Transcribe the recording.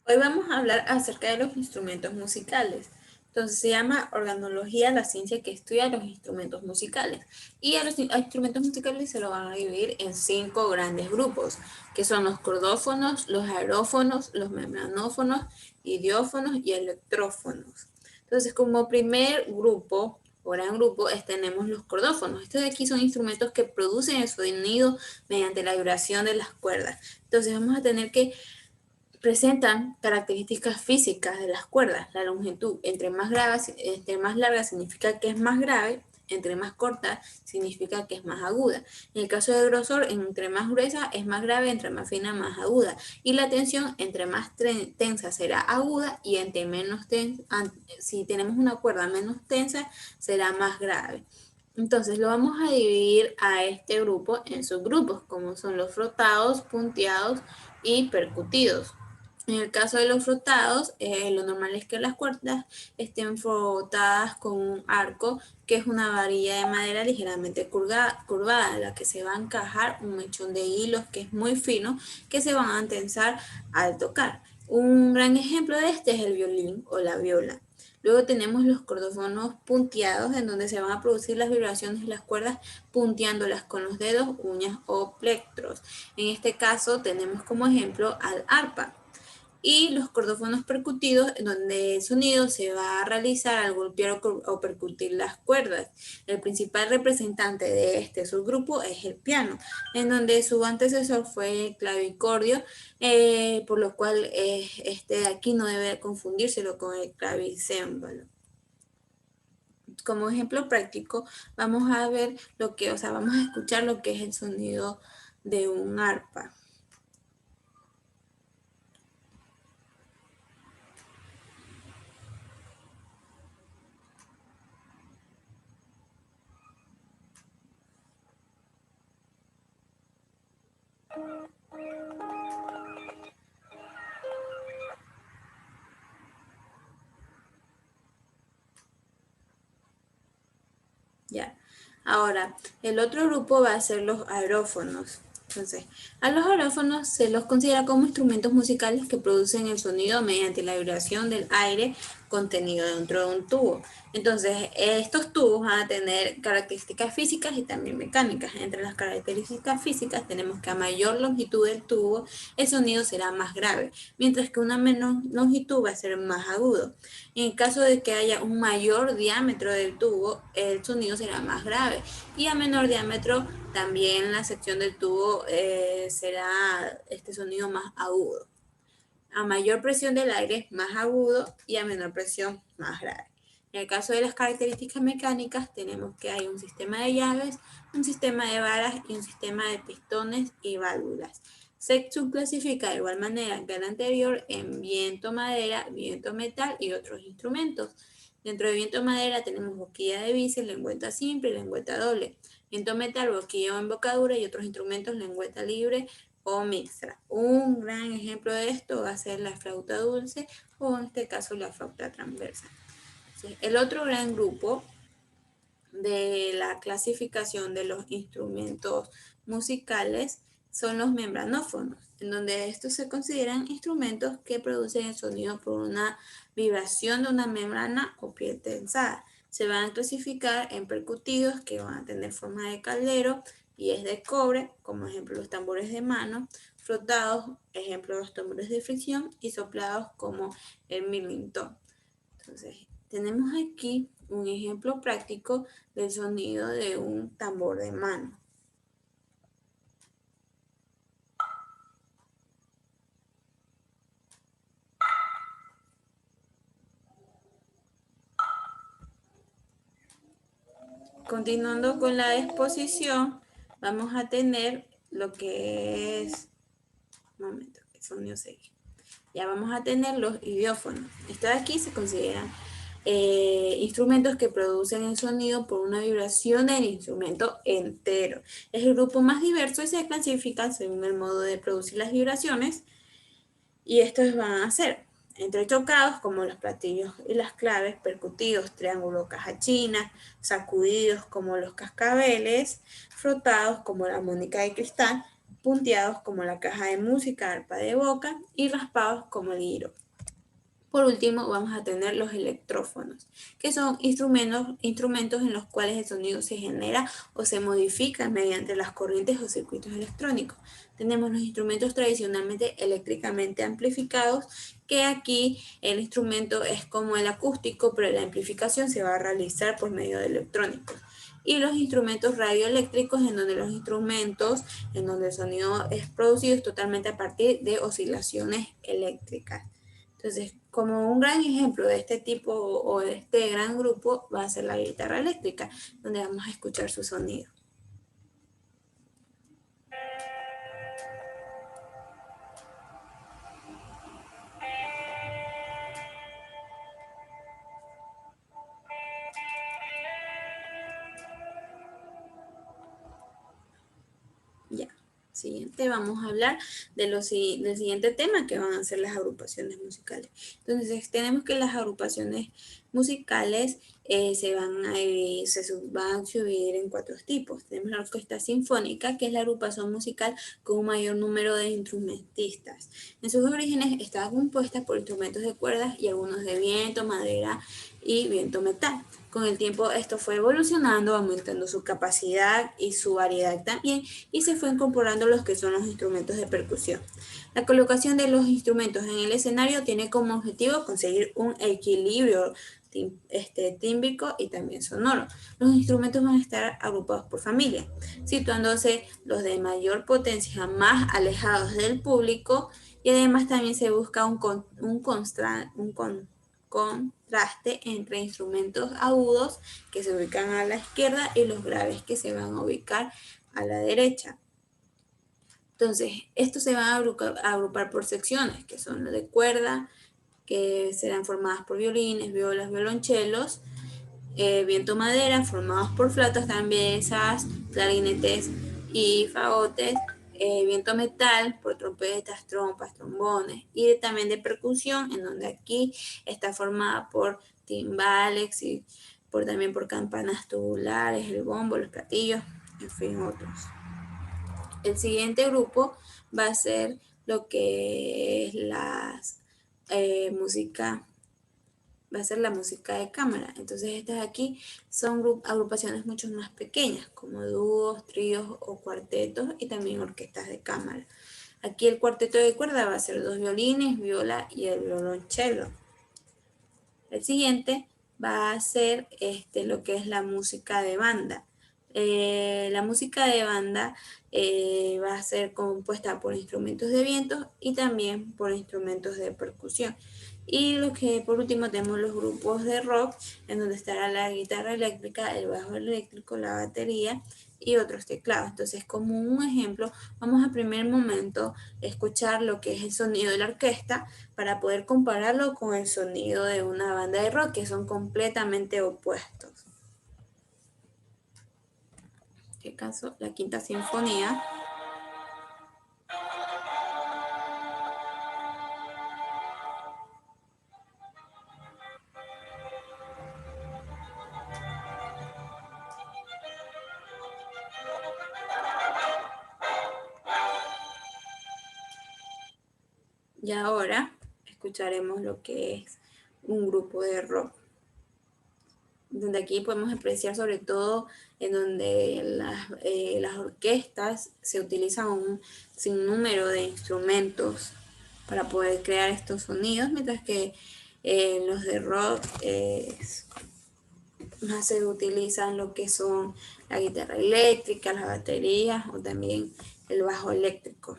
Hoy vamos a hablar acerca de los instrumentos musicales. Entonces se llama organología la ciencia que estudia los instrumentos musicales. Y a instrumentos musicales se lo van a dividir en 5 grandes grupos, que son los cordófonos, los aerófonos, los membranófonos, idiófonos y electrófonos. Entonces, como primer grupo o gran grupo, tenemos los cordófonos. Estos de aquí son instrumentos que producen el sonido mediante la vibración de las cuerdas. Entonces vamos a tener que presentan características físicas de las cuerdas. La longitud, entre más larga significa que es más grave, entre más corta significa que es más aguda. En el caso de grosor, entre más gruesa es más grave, entre más fina más aguda. Y la tensión, entre más tensa será aguda y entre menos tensa, si tenemos una cuerda menos tensa, será más grave. Entonces lo vamos a dividir a este grupo en subgrupos, como son los frotados, punteados y percutidos. En el caso de los frotados, lo normal es que las cuerdas estén frotadas con un arco, que es una varilla de madera ligeramente curvada, a la que se va a encajar un mechón de hilos que es muy fino, que se van a tensar al tocar. Un gran ejemplo de este es el violín o la viola. Luego tenemos los cordófonos punteados, en donde se van a producir las vibraciones de las cuerdas punteándolas con los dedos, uñas o plectros. En este caso tenemos como ejemplo al arpa. Y los cordófonos percutidos, en donde el sonido se va a realizar al golpear o percutir las cuerdas. El principal representante de este subgrupo es el piano, en donde su antecesor fue el clavicordio, por lo cual este de aquí no debe confundírselo con el clavicémbalo. Como ejemplo práctico, vamos a ver vamos a escuchar lo que es el sonido de un arpa. Ya. Ahora, el otro grupo va a ser los aerófonos. Entonces, a los aerófonos se los considera como instrumentos musicales que producen el sonido mediante la vibración del aire contenido dentro de un tubo. Entonces, estos tubos van a tener características físicas y también mecánicas. Entre las características físicas tenemos que a mayor longitud del tubo, el sonido será más grave, mientras que una menor longitud va a ser más agudo. En el caso de que haya un mayor diámetro del tubo, el sonido será más grave. Y a menor diámetro, también la sección del tubo será este sonido más agudo. A mayor presión del aire, más agudo, y a menor presión, más grave. En el caso de las características mecánicas, tenemos que hay un sistema de llaves, un sistema de varas y un sistema de pistones y válvulas. Se subclasifica de igual manera que el anterior en viento madera, viento metal y otros instrumentos. Dentro de viento madera tenemos boquilla de bice, lengüeta simple y lengüeta doble. Viento metal, boquilla o embocadura y otros instrumentos, lengüeta libre o mixta. Un gran ejemplo de esto va a ser la flauta dulce o en este caso la flauta transversa. ¿Sí? El otro gran grupo de la clasificación de los instrumentos musicales son los membranófonos, en donde estos se consideran instrumentos que producen el sonido por una vibración de una membrana o piel tensada. Se van a clasificar en percutidos, que van a tener forma de caldero y es de cobre, como ejemplo los tambores de mano, frotados, ejemplo los tambores de fricción, y soplados como el milington. Entonces, tenemos aquí un ejemplo práctico del sonido de un tambor de mano. Continuando con la exposición, vamos a tener lo que es, un momento, que el sonido sigue. Ya vamos a tener los idiófonos. Estos de aquí se consideran instrumentos que producen el sonido por una vibración del instrumento entero. Es el grupo más diverso y se clasifica según el modo de producir las vibraciones. Y estos van a ser entrechocados como los platillos y las claves, percutidos, triángulo, caja china, sacudidos como los cascabeles, frotados como la armónica de cristal, punteados como la caja de música, arpa de boca, y raspados como el guiro. Por último, vamos a tener los electrófonos, que son instrumentos en los cuales el sonido se genera o se modifica mediante las corrientes o circuitos electrónicos. Tenemos los instrumentos tradicionalmente eléctricamente amplificados, que aquí el instrumento es como el acústico, pero la amplificación se va a realizar por medio de electrónicos. Y los instrumentos radioeléctricos, en donde el sonido es producido totalmente a partir de oscilaciones eléctricas. Entonces, como un gran ejemplo de este tipo o de este gran grupo va a ser la guitarra eléctrica, donde vamos a escuchar su sonido. Ya. Siguiente, vamos a hablar del siguiente tema, que van a ser las agrupaciones musicales. Entonces, tenemos que las agrupaciones musicales se van a dividir en 4 tipos. Tenemos la orquesta sinfónica, que es la agrupación musical con un mayor número de instrumentistas. En sus orígenes estaba compuesta por instrumentos de cuerdas y algunos de viento, madera y viento metal. Con el tiempo esto fue evolucionando, aumentando su capacidad y su variedad también, y se fue incorporando los que son los instrumentos de percusión. La colocación de los instrumentos en el escenario tiene como objetivo conseguir un equilibrio tímbrico y también sonoro. Los instrumentos van a estar agrupados por familia, situándose los de mayor potencia más alejados del público, y además también se busca un contraste entre instrumentos agudos que se ubican a la izquierda y los graves que se van a ubicar a la derecha. Entonces, estos se van a agrupar por secciones, que son los de cuerda, que serán formadas por violines, violas, violonchelos, viento madera, formados por flautas, tambesas, clarinetes y fagotes, viento metal, por trompetas, trompas, trombones, y también de percusión, en donde aquí está formada por timbales y también por campanas tubulares, el bombo, los platillos, en fin, otros. El siguiente grupo va a ser lo que es música, va a ser la música de cámara. Entonces estas aquí son agrupaciones mucho más pequeñas, como dúos, tríos o cuartetos, y también orquestas de cámara. Aquí el cuarteto de cuerda va a ser 2 violines, viola y el violonchelo. El siguiente va a ser lo que es la música de banda. La música de banda va a ser compuesta por instrumentos de viento y también por instrumentos de percusión. Y lo que por último tenemos los grupos de rock, en donde estará la guitarra eléctrica, el bajo eléctrico, la batería y otros teclados. Entonces, como un ejemplo, vamos a primer momento escuchar lo que es el sonido de la orquesta para poder compararlo con el sonido de una banda de rock, que son completamente opuestos. En este caso, la Quinta Sinfonía. Y ahora escucharemos lo que es un grupo de rock, donde aquí podemos apreciar sobre todo en donde las orquestas se utilizan un sinnúmero de instrumentos para poder crear estos sonidos, mientras que los de rock más se utilizan lo que son la guitarra eléctrica, las baterías o también el bajo eléctrico.